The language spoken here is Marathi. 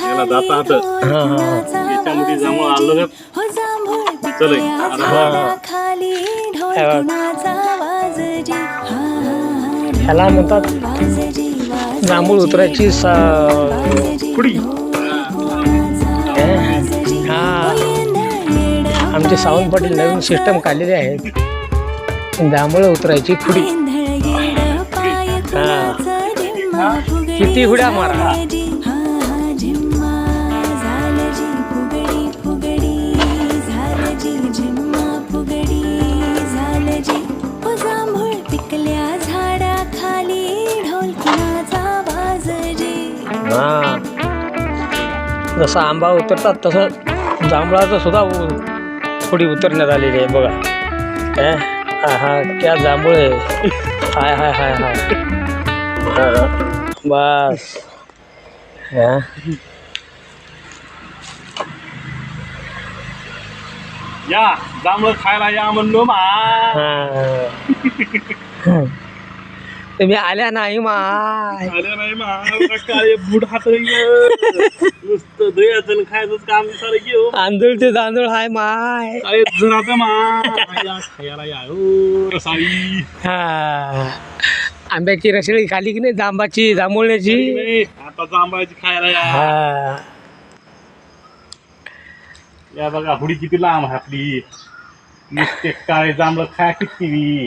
याला जाता आता याच्यामध्ये जांभूळ आलं चल ह्याला म्हणतात जांभूळ उतरायची पुडी. हा आमचे सावंत पाटील नवीन सिस्टम काढलेली आहे, जांभूळ उतरायची खुडी. हा किती हुड्या मारा. हा जसा आंबा उतरतात तसं जांभळाचं सुद्धा थोडी उतरण्यात आलेली आहे बघा. काय हा क्या जांभूळ आहे. हाय हाय हाय हाय बस. या जांभूळ खायला या म्हणलो मा. तुम्ही आल्या नाही माय. आल्या नाही मा. काय बुड हात नुसतं दह्याचं खायचंच काम सारं घेऊ. तांदूळ ते तांदूळ हाय माय. काय जरा मा खायला या रसाळी. हा आंब्याची रसळी खाली की नाही, जांबाची जांभुळण्याची. आता जांभळाची खायला या. हा या बघा हुडी किती लांब आहे आपली. नुसते काळे जांभळं खाया किती.